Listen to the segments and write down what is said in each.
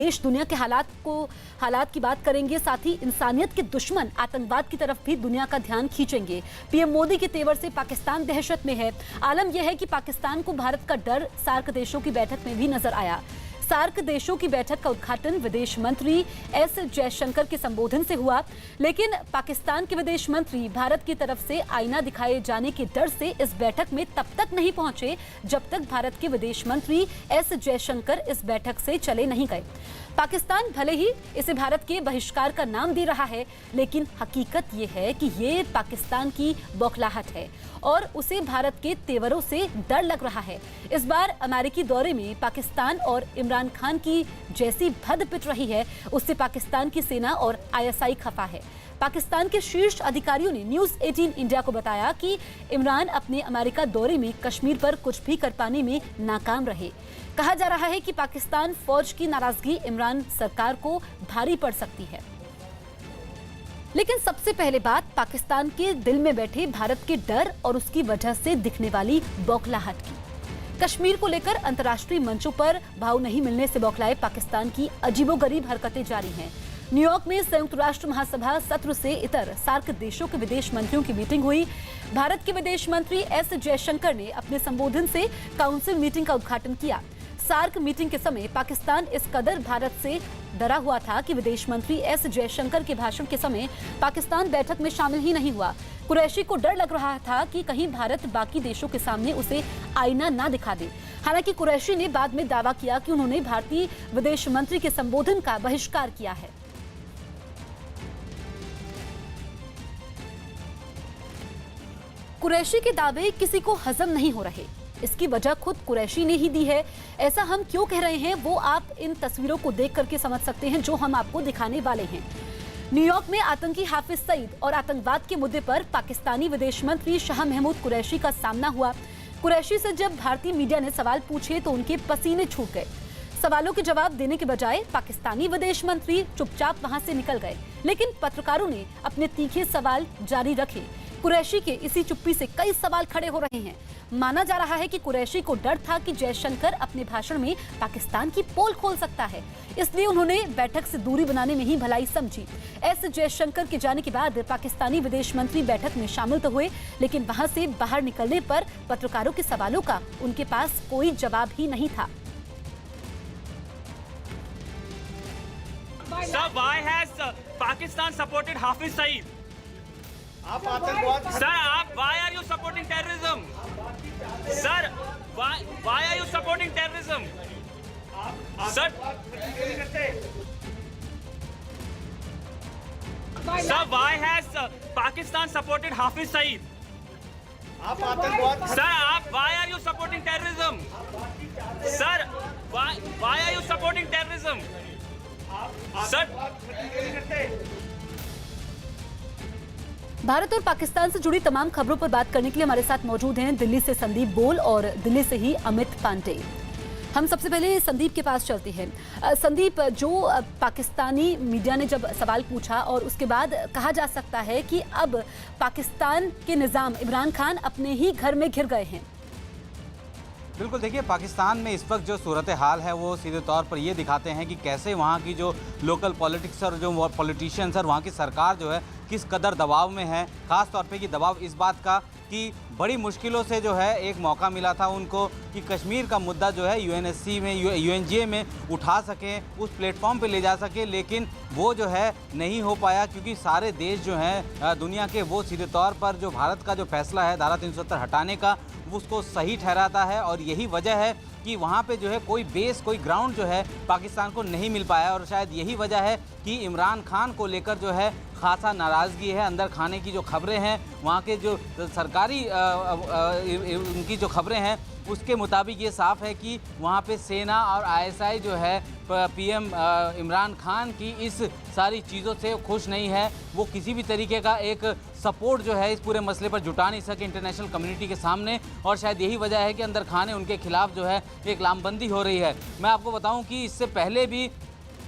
देश दुनिया के हालात की बात करेंगे, साथ ही इंसानियत के दुश्मन आतंकवाद की तरफ भी दुनिया का ध्यान खींचेंगे। पीएम मोदी के तेवर से पाकिस्तान दहशत में है। आलम यह है कि पाकिस्तान को भारत का डर सार्क देशों की बैठक में भी नजर आया। सार्क देशों की बैठक का उद्घाटन विदेश मंत्री एस जयशंकर के संबोधन से हुआ, लेकिन पाकिस्तान के विदेश मंत्री भारत की तरफ से आईना दिखाए जाने के डर से इस बैठक में तब तक नहीं पहुंचे जब तक भारत के विदेश मंत्री एस जयशंकर इस बैठक से चले नहीं गए। पाकिस्तान भले ही इसे भारत के बहिष्कार का नाम दे रहा है, लेकिन हकीकत ये है कि ये पाकिस्तान की बौखलाहट है और उसे भारत के तेवरों से डर लग रहा है। इस बार अमेरिकी दौरे में पाकिस्तान और इमरान खान की जैसी भद पिट रही है, उससे पाकिस्तान की सेना और आईएसआई खफा है। पाकिस्तान के शीर्ष अधिकारियों ने न्यूज़ 18 इंडिया को बताया कि इमरान अपने अमेरिका दौरे में कश्मीर पर कुछ भी कर पाने में नाकाम रहे। कहा जा रहा है कि पाकिस्तान फौज की नाराजगी इमरान सरकार को भारी पड़ सकती है। लेकिन सबसे पहले बात पाकिस्तान के दिल में बैठे भारत के डर और उसकी वजह से दिखने वाली बौखलाहट की। कश्मीर को लेकर अंतर्राष्ट्रीय मंचों पर भाव नहीं मिलने से बौखलाए पाकिस्तान की अजीबोगरीब हरकतें जारी हैं। न्यूयॉर्क में संयुक्त राष्ट्र महासभा सत्र से इतर सार्क देशों के विदेश मंत्रियों की मीटिंग हुई। भारत के विदेश मंत्री एस जयशंकर ने अपने संबोधन से काउंसिल मीटिंग का उद्घाटन किया। सार्क मीटिंग के समय पाकिस्तान इस कदर भारत से डरा हुआ था कि विदेश मंत्री एस जयशंकर के भाषण के समय पाकिस्तान बैठक में शामिल ही नहीं हुआ। कुरैशी को डर लग रहा था कि कहीं भारत बाकी देशों के सामने उसे आईना ना दिखा दे। हालांकि कुरैशी ने बाद में दावा किया कि उन्होंने भारतीय विदेश मंत्री के संबोधन का बहिष्कार किया है। कुरैशी के दावे किसी को हजम नहीं हो रहे। इसकी वजह खुद कुरैशी ने ही दी है। ऐसा हम क्यों कह रहे हैं वो आप इन तस्वीरों को देख करके समझ सकते हैं जो हम आपको दिखाने वाले हैं। न्यूयॉर्क में आतंकी हाफिज सईद और आतंकवाद के मुद्दे पर पाकिस्तानी विदेश मंत्री शाह महमूद कुरैशी का सामना हुआ। कुरैशी से जब भारतीय मीडिया ने सवाल पूछे तो उनके पसीने छूट गए। सवालों के जवाब देने के बजाय पाकिस्तानी विदेश मंत्री चुपचाप वहां से निकल गए, लेकिन पत्रकारों ने अपने तीखे सवाल जारी रखे। कुरैशी के इसी चुप्पी से कई सवाल खड़े हो रहे हैं। माना जा रहा है कि कुरैशी को डर था कि जयशंकर अपने भाषण में पाकिस्तान की पोल खोल सकता है, इसलिए उन्होंने बैठक से दूरी बनाने में ही भलाई समझी। एस जयशंकर के जाने के बाद पाकिस्तानी विदेश मंत्री बैठक में शामिल तो हुए, लेकिन वहां से बाहर निकलने पर पत्रकारों के सवालों का उनके पास कोई जवाब ही नहीं था। Sir, why has Pakistan supported Hafiz Saeed? आप आतंकवाद Sir, why are you supporting terrorism? Sir, why are you supporting terrorism? Sir, Sir, why has Pakistan supported Hafiz Saeed? आप आतंकवाद Sir, why are you supporting terrorism? Sir, why are you supporting terrorism? Sir, Bharat और पाकिस्तान से जुड़ी तमाम खबरों पर बात करने के लिए हमारे साथ मौजूद हैं दिल्ली से संदीप बोल और दिल्ली से ही अमित पांडे। हम सबसे पहले संदीप के पास चलते हैं। संदीप, जो पाकिस्तानी मीडिया ने जब सवाल पूछा और उसके बाद कहा जा सकता है कि अब पाकिस्तान के निज़ाम इमरान खान अपने ही घर में घिर गए हैं। बिल्कुल, देखिए पाकिस्तान में इस वक्त जो सूरत हाल है वो सीधे तौर पर ये दिखाते हैं कि कैसे वहाँ की जो लोकल पॉलिटिक्स और जो पॉलिटिशियंस और वहाँ की सरकार जो है किस कदर दबाव में है। ख़ास तौर पे कि दबाव इस बात का कि बड़ी मुश्किलों से जो है एक मौका मिला था उनको कि कश्मीर का मुद्दा जो है यूएनएससी में यूएनजीए में उठा सकें, उस प्लेटफॉर्म पे ले जा सकें, लेकिन वो जो है नहीं हो पाया क्योंकि सारे देश जो हैं दुनिया के वो सीधे तौर पर जो भारत का जो फैसला है धारा 370 हटाने का उसको सही ठहराता है। और यही वजह है कि वहाँ पे जो है कोई बेस, कोई ग्राउंड जो है पाकिस्तान को नहीं मिल पाया। और शायद यही वजह है कि इमरान खान को लेकर जो है खासा नाराज़गी है। अंदर खाने की जो खबरें हैं, वहाँ के जो सरकारी उनकी जो खबरें हैं उसके मुताबिक ये साफ़ है कि वहाँ पे सेना और आईएसआई जो है पीएम इमरान खान की इस सारी चीज़ों से खुश नहीं है। वो किसी भी तरीके का एक सपोर्ट जो है इस पूरे मसले पर जुटा नहीं सके इंटरनेशनल कम्युनिटी के सामने। और शायद यही वजह है कि अंदर खाने उनके खिलाफ जो है एक लामबंदी हो रही है। मैं आपको बताऊं कि इससे पहले भी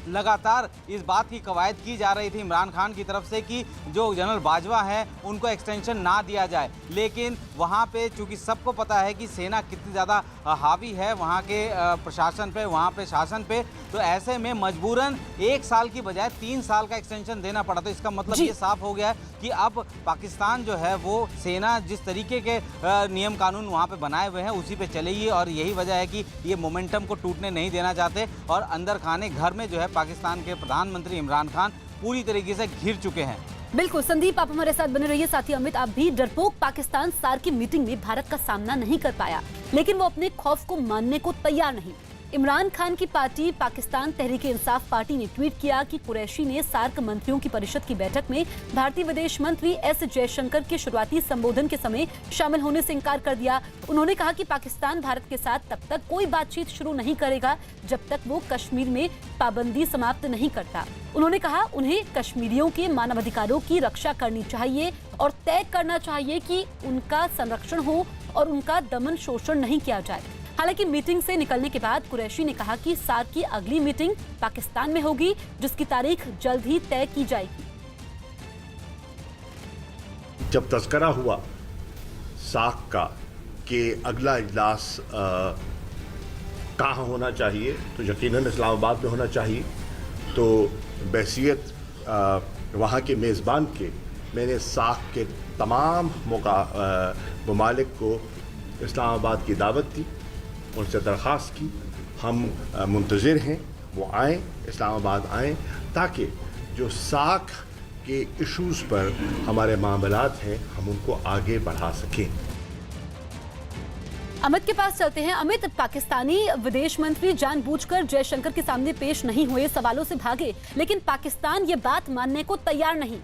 लगातार इस बात की कवायद की जा रही थी इमरान खान की तरफ से कि जो जनरल बाजवा हैं उनको एक्सटेंशन ना दिया जाए, लेकिन वहाँ पे चूंकि सबको पता है कि सेना कितनी ज़्यादा हावी है वहाँ के प्रशासन पे, वहाँ पे शासन पे, तो ऐसे में मजबूरन 1 साल की बजाय 3 साल का एक्सटेंशन देना पड़ा। तो इसका मतलब ये साफ हो गया है कि अब पाकिस्तान जो है वो सेना जिस तरीके के नियम कानून वहाँ पे बनाए हुए हैं उसी पे चलेगी, और यही वजह है कि ये मोमेंटम को टूटने नहीं देना चाहते। और अंदर खाने घर में जो है पाकिस्तान के प्रधानमंत्री इमरान खान पूरी तरीके से घिर चुके हैं। बिल्कुल संदीप, आप हमारे साथ बने रहिए। साथी अमित, आप भी। डरपोक पाकिस्तान सार्क की मीटिंग में भारत का सामना नहीं कर पाया, लेकिन वो अपने खौफ को मानने को तैयार नहीं। इमरान खान की पार्टी पाकिस्तान तहरीक इंसाफ पार्टी ने ट्वीट किया कि कुरैशी ने सार्क मंत्रियों की परिषद की बैठक में भारतीय विदेश मंत्री एस जयशंकर के शुरुआती संबोधन के समय शामिल होने से इनकार कर दिया। उन्होंने कहा कि पाकिस्तान भारत के साथ तब तक कोई बातचीत शुरू नहीं करेगा जब तक वो कश्मीर में पाबंदी समाप्त नहीं करता। उन्होंने कहा उन्हें कश्मीरियों के मानवाधिकारों की रक्षा करनी चाहिए और तय करना चाहिए कि उनका संरक्षण हो और उनका दमन शोषण नहीं किया जाए। हालांकि मीटिंग से निकलने के बाद कुरैशी ने कहा कि सार्क की अगली मीटिंग पाकिस्तान में होगी, जिसकी तारीख जल्द ही तय की जाएगी। जब तज़किरा हुआ सार्क का कि अगला इजलास कहाँ होना चाहिए, तो यकीनन इस्लामाबाद में होना चाहिए। तो बहसीत वहाँ के मेज़बान के मैंने सार्क के तमाम ममालिक को इस्लामाबाद की दावत दी, उनसे दरख्वास्त की। हम मुंतज़िर हैं वो आएँ, इस्लामाबाद आएँ, ताकि जो सार्क के इश्यूज़ पर हमारे मामलात हैं हम उनको आगे बढ़ा सकें। अमित के पास चलते हैं। अमित, पाकिस्तानी विदेश मंत्री जानबूझकर जयशंकर के सामने पेश नहीं हुए, सवालों से भागे, लेकिन पाकिस्तान ये बात मानने को तैयार नहीं।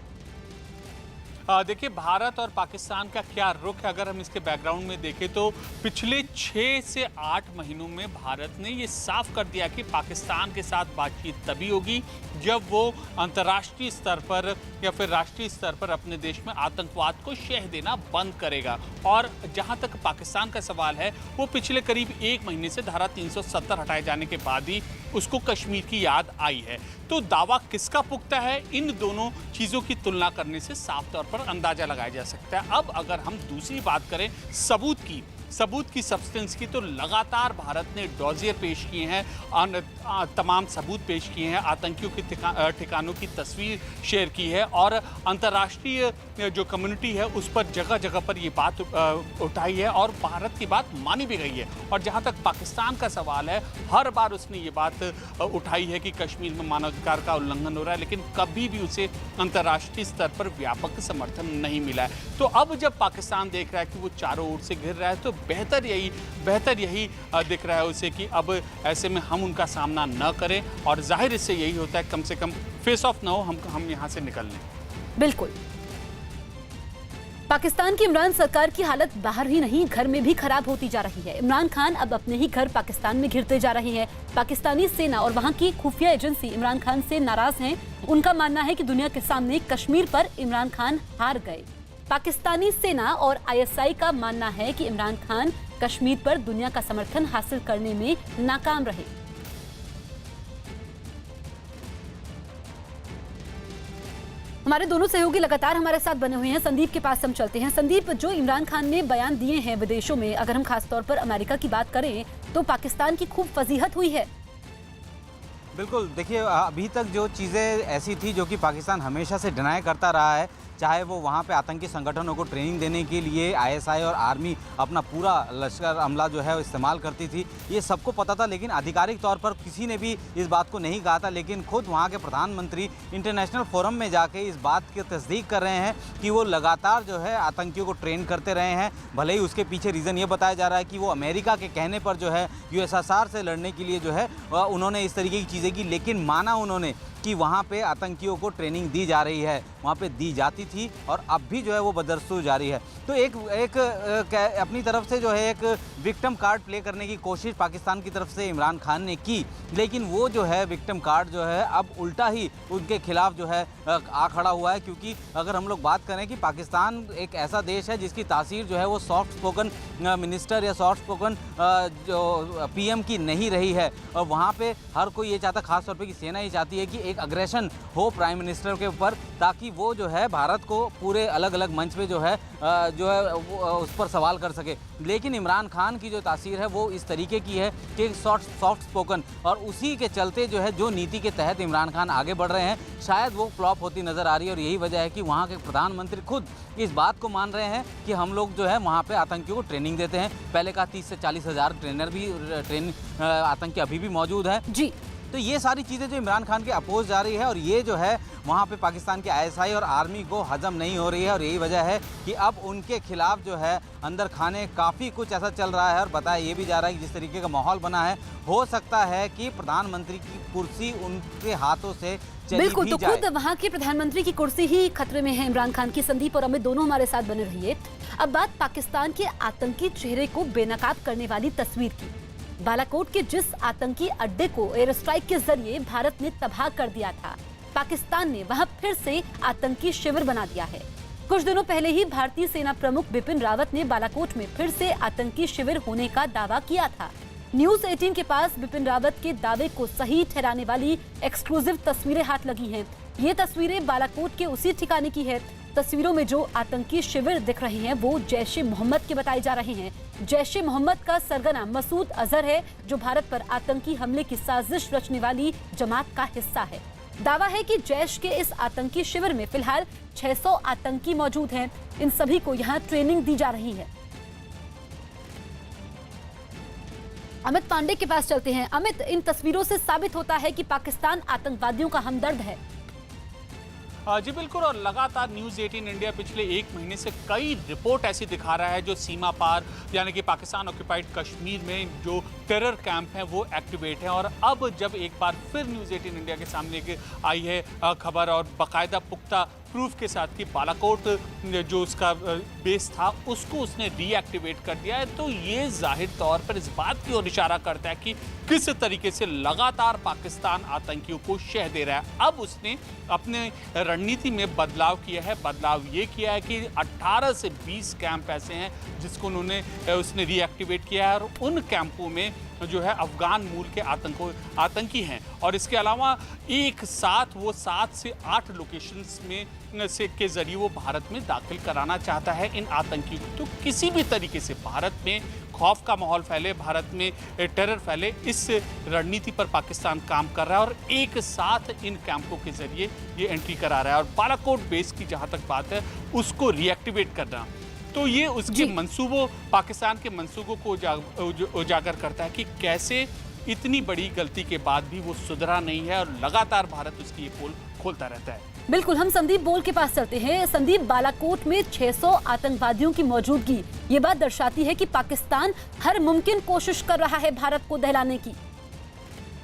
देखिए, भारत और पाकिस्तान का क्या रुख है, अगर हम इसके बैकग्राउंड में देखें तो पिछले 6 से 8 महीनों में भारत ने ये साफ कर दिया कि पाकिस्तान के साथ बातचीत तभी होगी जब वो अंतर्राष्ट्रीय स्तर पर या फिर राष्ट्रीय स्तर पर अपने देश में आतंकवाद को शह देना बंद करेगा। और जहां तक पाकिस्तान का सवाल है, वो पिछले करीब 1 महीने से धारा 370 हटाए जाने के बाद ही उसको कश्मीर की याद आई है। तो दावा किसका पुख्ता है, इन दोनों चीज़ों की तुलना करने से साफ तौर पर अंदाजा लगाया जा सकता है। अब अगर हम दूसरी बात करें सबूत की सब्सटेंस की, तो लगातार भारत ने डॉजियर पेश किए हैं, तमाम सबूत पेश किए हैं, आतंकियों के ठिकानों की तस्वीर शेयर की है, और अंतर्राष्ट्रीय जो कम्युनिटी है उस पर जगह जगह पर ये बात उठाई है और भारत की बात मानी भी गई है। और जहां तक पाकिस्तान का सवाल है, हर बार उसने ये बात उठाई है कि कश्मीर में मानवाधिकार का उल्लंघन हो रहा है, लेकिन कभी भी उसे अंतर्राष्ट्रीय स्तर पर व्यापक समर्थन नहीं मिला है। तो अब जब पाकिस्तान देख रहा है कि वो चारों ओर से घिर रहा है, तो बेहतर यही दिख रहा है उसे कि अब ऐसे में हम उनका सामना न करें, और जाहिर इससे यही होता है कम से कम फेस ऑफ न हो, हम यहाँ से निकल लें। बिल्कुल। पाकिस्तान की इमरान सरकार की हालत बाहर ही नहीं, घर में भी खराब होती जा रही है। इमरान खान अब अपने ही घर पाकिस्तान में घिरते जा रहे हैं। पाकिस्तानी सेना और वहां की खुफिया एजेंसी इमरान खान से नाराज हैं। उनका मानना है कि दुनिया के सामने कश्मीर पर इमरान खान हार गए। पाकिस्तानी सेना और ISI का मानना है कि इमरान खान कश्मीर पर दुनिया का समर्थन हासिल करने में नाकाम रहे। हमारे दोनों सहयोगी लगातार हमारे साथ बने हुए हैं। संदीप के पास हम चलते हैं। संदीप, जो इमरान खान ने बयान दिए हैं विदेशों में, अगर हम खासतौर पर अमेरिका की बात करें तो पाकिस्तान की खूब फजीहत हुई है। बिल्कुल, देखिए अभी तक जो चीज़ें ऐसी थी जो कि पाकिस्तान हमेशा से डिनाई करता रहा है, चाहे वो वहाँ पे आतंकी संगठनों को ट्रेनिंग देने के लिए ISI और आर्मी अपना पूरा लश्कर अमला जो है वो इस्तेमाल करती थी, ये सबको पता था, लेकिन आधिकारिक तौर पर किसी ने भी इस बात को नहीं कहा था। लेकिन खुद वहाँ के प्रधानमंत्री इंटरनेशनल फोरम में जाके इस बात की तस्दीक कर रहे हैं कि वो लगातार जो है आतंकियों को ट्रेन करते रहे हैं। भले ही उसके पीछे रीज़न ये बताया जा रहा है कि वो अमेरिका के कहने पर जो है USSR से लड़ने के लिए जो है उन्होंने इस तरीके की चीज़ें की, लेकिन माना उन्होंने कि वहाँ पे आतंकियों को ट्रेनिंग दी जा रही है, वहाँ पे दी जाती थी और अब भी जो है वो बदस्तूर जारी है। तो एक अपनी तरफ से जो है एक विक्टिम कार्ड प्ले करने की कोशिश पाकिस्तान की तरफ से इमरान खान ने की, लेकिन वो जो है विक्टिम कार्ड जो है अब उल्टा ही उनके खिलाफ जो है आ खड़ा हुआ है। क्योंकि अगर हम लोग बात करें कि पाकिस्तान एक ऐसा देश है जिसकी तासीर जो है वो सॉफ्ट स्पोकन मिनिस्टर या सॉफ्ट स्पोकन जो पीएम की नहीं रही है, और वहाँ पे हर कोई ये चाहता, खास तौर पे कि सेना ये चाहती है कि एक अग्रेशन हो प्राइम मिनिस्टर के ऊपर, ताकि वो जो है भारत को पूरे अलग अलग मंच पे जो है उस पर सवाल कर सके। लेकिन इमरान खान की जो तासीर है वो इस तरीके की है कि सॉफ्ट स्पोकन, और उसी के चलते जो है जो नीति के तहत इमरान खान आगे बढ़ रहे हैं शायद वो फ्लॉप होती नज़र आ रही है। और यही वजह है कि वहाँ के प्रधानमंत्री खुद इस बात को मान रहे हैं कि हम लोग जो है वहाँ पे आतंकियों को ट्रेनिंग देते हैं। पहले का 30 से 40 हज़ार ट्रेनर भी आतंकी अभी भी मौजूद है जी। तो ये सारी चीज़ें जो इमरान खान के अपोज जा रही है, और ये जो है वहाँ पे पाकिस्तान के आईएसआई और आर्मी को हजम नहीं हो रही है, और यही वजह है कि अब उनके खिलाफ जो है अंदर खाने काफ़ी कुछ ऐसा चल रहा है। और बताया ये भी जा रहा है कि जिस तरीके का माहौल बना है, हो सकता है कि प्रधानमंत्री की कुर्सी उनके हाथों से बिल्कुल, तो खुद वहाँ के प्रधानमंत्री की कुर्सी ही खतरे में है इमरान खान की। संदीप और अमित दोनों हमारे साथ बने रहिए। अब बात पाकिस्तान के आतंकी चेहरे को बेनकाब करने वाली तस्वीर की। बालाकोट के जिस आतंकी अड्डे को एयर स्ट्राइक के जरिए भारत ने तबाह कर दिया था, पाकिस्तान ने वहां फिर से आतंकी शिविर बना दिया है। कुछ दिनों पहले ही भारतीय सेना प्रमुख बिपिन रावत ने बालाकोट में फिर से आतंकी शिविर होने का दावा किया था। न्यूज 18 के पास बिपिन रावत के दावे को सही ठहराने वाली एक्सक्लूसिव तस्वीरें हाथ लगी हैं। ये तस्वीरें बालाकोट के उसी ठिकाने की है। तस्वीरों में जो आतंकी शिविर दिख रहे हैं वो जैश ए मोहम्मद के बताए जा रहे हैं। जैश ए मोहम्मद का सरगना मसूद अजहर है, जो भारत पर आतंकी हमले की साजिश रचने वाली जमात का हिस्सा है। दावा है कि जैश के इस आतंकी शिविर में फिलहाल 600 आतंकी मौजूद हैं। इन सभी को यहाँ ट्रेनिंग दी जा रही है। अमित पांडे के पास चलते हैं। अमित, इन तस्वीरों से साबित होता है कि पाकिस्तान आतंकवादियों का हमदर्द है। जी बिल्कुल, और लगातार न्यूज़ 18 इंडिया पिछले एक महीने से कई रिपोर्ट ऐसी दिखा रहा है जो सीमा पार यानी कि पाकिस्तान ऑक्यूपाइड कश्मीर में जो टेरर कैंप हैं वो एक्टिवेट हैं। और अब जब एक बार फिर न्यूज़ 18 इंडिया के सामने आई है खबर और बाकायदा पुख्ता प्रूफ के साथ कि बालाकोट जो उसका बेस था उसको उसने रीएक्टिवेट कर दिया है, तो ये जाहिर तौर पर इस बात की ओर इशारा करता है कि किस तरीके से लगातार पाकिस्तान आतंकियों को शह दे रहा है। अब उसने अपने रणनीति में बदलाव किया है। बदलाव ये किया है कि 18 से 20 कैंप ऐसे हैं जिसको उसने रीएक्टिवेट किया है, और उन कैंपों में जो है अफगान मूल के आतंकी हैं। और इसके अलावा एक साथ वो 7 से 8 लोकेशंस में के जरिए वो भारत में दाखिल कराना चाहता है इन आतंकियों को। तो किसी भी तरीके से भारत में खौफ का माहौल फैले, भारत में टेरर फैले, इस रणनीति पर पाकिस्तान काम कर रहा है और एक साथ इन कैंपों के जरिए ये एंट्री करा रहा है। और बालाकोट बेस की जहाँ तक बात है उसको रीएक्टिवेट करना, तो ये उसके मंसूबों, पाकिस्तान के मंसूबों को उजागर करता है कि कैसे इतनी बड़ी गलती के बाद भी वो सुधरा नहीं है और लगातार भारत उसकी ये पोल खोलता रहता है। बिल्कुल, हम संदीप बोल के पास चलते हैं। संदीप, बालाकोट में 600 आतंकवादियों की मौजूदगी ये बात दर्शाती है कि पाकिस्तान हर मुमकिन कोशिश कर रहा है भारत को दहलाने की।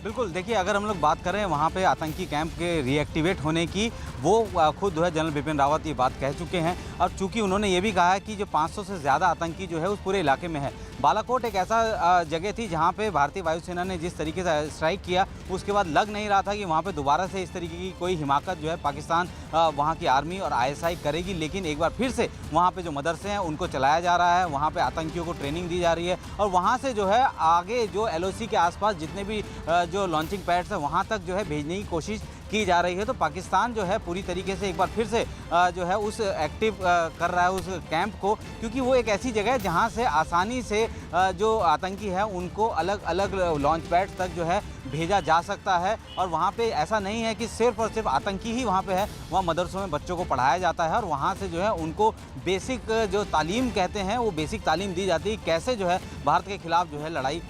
बिल्कुल, देखिए अगर हम लोग बात करें वहाँ पे आतंकी कैंप के रीएक्टिवेट होने की, वो खुद जो है जनरल बिपिन रावत ये बात कह चुके हैं। और चूंकि उन्होंने ये भी कहा है कि जो 500 से ज़्यादा आतंकी जो है उस पूरे इलाके में है। बालाकोट एक ऐसा जगह थी जहाँ पे भारतीय वायुसेना ने जिस तरीके से स्ट्राइक किया उसके बाद लग नहीं रहा था कि वहाँ पे दोबारा से इस तरीके की कोई हिमाकत जो है पाकिस्तान वहाँ की आर्मी और आईएसआई करेगी। लेकिन एक बार फिर से वहाँ पे जो मदरसे हैं उनको चलाया जा रहा है, वहाँ पे आतंकियों को ट्रेनिंग दी जा रही है, और वहाँ से जो है आगे जो LOC के आसपास जितने भी जो लॉन्चिंग पैड्स हैं वहाँ तक जो है भेजने की कोशिश की जा रही है। तो पाकिस्तान जो है पूरी तरीके से एक बार फिर से जो है उस एक्टिव कर रहा है उस कैंप को, क्योंकि वो एक ऐसी जगह है जहाँ से आसानी से जो आतंकी है उनको अलग अलग लॉन्च पैड तक जो है भेजा जा सकता है। और वहाँ पे ऐसा नहीं है कि सिर्फ और सिर्फ आतंकी ही वहाँ पे है, वहाँ मदरसों में बच्चों को पढ़ाया जाता है और वहाँ से जो है उनको बेसिक जो तालीम कहते हैं वो बेसिक तालीम दी जाती है, कैसे जो है भारत के खिलाफ जो है लड़ाई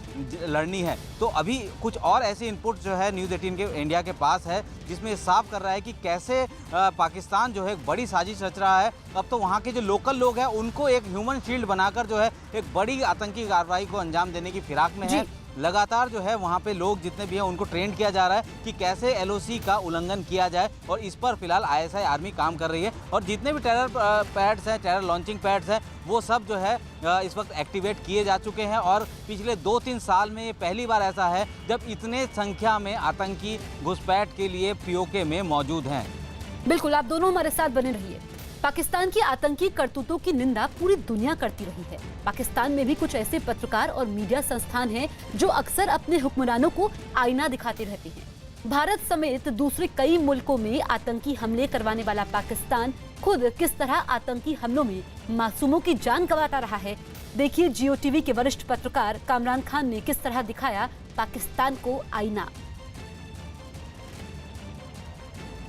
लड़नी है। तो अभी कुछ और ऐसे इनपुट जो है न्यूज़ 18 के इंडिया के पास है जिसमें साफ कर रहा है कि कैसे पाकिस्तान जो है बड़ी साजिश रच रहा है। अब तो वहाँ के जो लोकल लोग हैं उनको एक ह्यूमन शील्ड बनाकर जो है एक बड़ी आतंकी कार्रवाई को अंजाम देने की फिराक में है। लगातार जो है वहाँ पे लोग जितने भी हैं उनको ट्रेंड किया जा रहा है कि कैसे एलओसी का उल्लंघन किया जाए, और इस पर फिलहाल आईएसआई आर्मी काम कर रही है। और जितने भी टेरर पैड्स हैं, टेरर लॉन्चिंग पैड्स हैं, वो सब जो है इस वक्त एक्टिवेट किए जा चुके हैं। और पिछले 2-3 साल में ये पहली बार ऐसा है जब इतने संख्या में आतंकी घुसपैठ के लिए पीओके में मौजूद हैं। बिल्कुल, आप दोनों हमारे साथ बने रहिए। पाकिस्तान की आतंकी करतूतों की निंदा पूरी दुनिया करती रही है। पाकिस्तान में भी कुछ ऐसे पत्रकार और मीडिया संस्थान हैं जो अक्सर अपने हुक्मरानों को आईना दिखाते रहते हैं। भारत समेत दूसरे कई मुल्कों में आतंकी हमले करवाने वाला पाकिस्तान खुद किस तरह आतंकी हमलों में मासूमों की जान गंवाता रहा है। देखिए, जियो टीवी के वरिष्ठ पत्रकार कामरान खान ने किस तरह दिखाया पाकिस्तान को आईना।